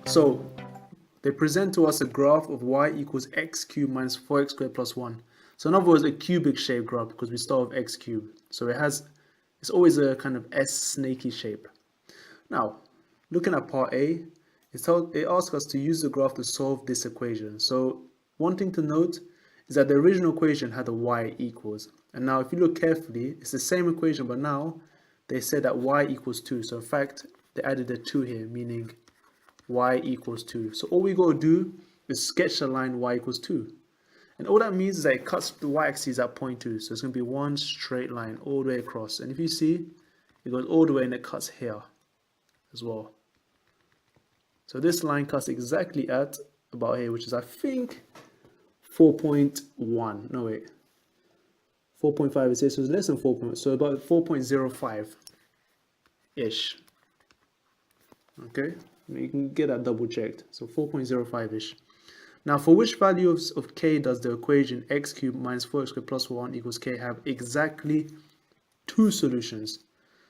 So they present to us a graph of y equals x cubed minus 4x squared plus 1. So in other words, a cubic shaped graph because we start with x cubed. So it's always a kind of S snaky shape. Now, looking at part A, it asks us to use the graph to solve this equation. So one thing to note is that the original equation had a y equals. And now if you look carefully, it's the same equation, but now they said that y equals 2. So in fact, they added a 2 here, meaning y equals 2. So all we got to do is sketch the line y equals 2. And all that means is that it cuts the y-axis at point 2. So it's going to be one straight line all the way across. And if you see, it goes all the way and it cuts here as well. So this line cuts exactly at about here, which is I think 4.1. No wait, 4.5 is here, so it's less than 4. So about 4.05 ish. Okay, you can get that double checked. So 4.05 ish. Now, for which value of k does the equation x cubed minus 4x squared plus 1 equals k have exactly 2 solutions?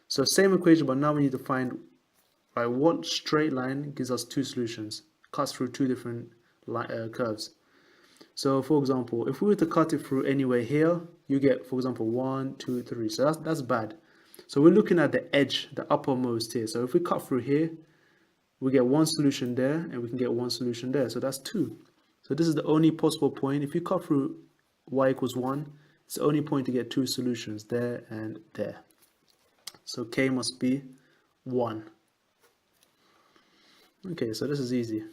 So same equation, but now we need to find what straight line gives us 2 solutions, cuts through 2 different curves. So for example, if we were to cut it through anywhere here, you get, for example, 1, 2, 3. So that's bad. So we're looking at the edge, the uppermost here. So if we cut through here, we get 1 solution there, and we can get 1 solution there. So that's 2. So this is the only possible point. If you cut through y equals 1, it's the only point to get 2 solutions there and there. So k must be 1. Okay, so this is easy.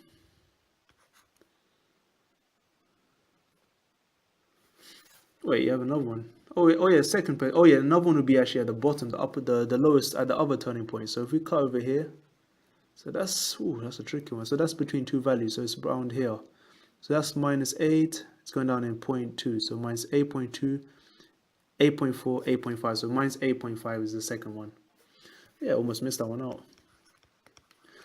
Wait, you have another one. Oh yeah, second place. Oh yeah, another one would be actually at the bottom, the lowest at the other turning point. So if we cut over here, so that's a tricky one. So that's between 2 values. So it's around here. So that's minus 8. It's going down in 0.2. So minus 8.2, 8.4, 8.5. So minus 8.5 is the second one. Yeah, almost missed that one out.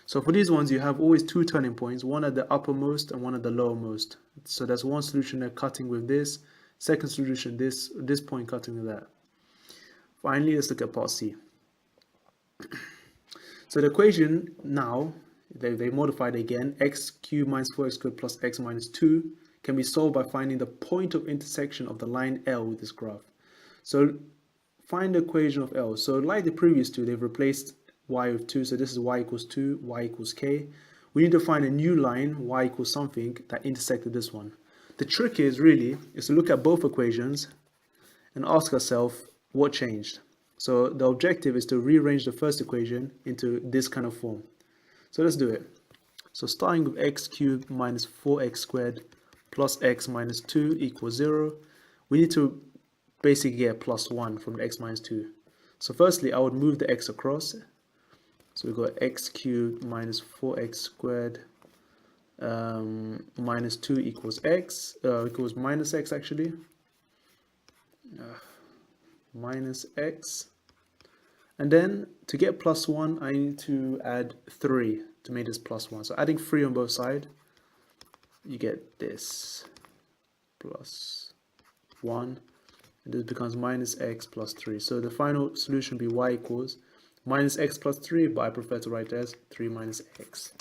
So for these ones, you have always 2 turning points, one at the uppermost and one at the lowermost. So that's one solution there cutting with this, second solution this point cutting with that. Finally, let's look at part C. So the equation now, they modified again, x cubed minus 4x squared plus x minus 2 can be solved by finding the point of intersection of the line L with this graph. So find the equation of L. So like the previous two, they've replaced y with 2, so this is y equals 2, y equals k. We need to find a new line, y equals something, that intersected this one. The trick is to look at both equations and ask ourselves what changed. So the objective is to rearrange the first equation into this kind of form. So let's do it. So starting with x cubed minus 4x squared plus x minus 2 equals 0, we need to basically get plus 1 from the x minus 2. So firstly, I would move the x across. So we've got x cubed minus 4x squared minus 2 equals x, equals minus x actually. Minus x. And then to get plus 1, I need to add 3 to make this plus 1. So adding 3 on both sides, you get this plus 1. And this becomes minus x plus 3. So the final solution will be y equals minus x plus 3, but I prefer to write it as 3 minus x.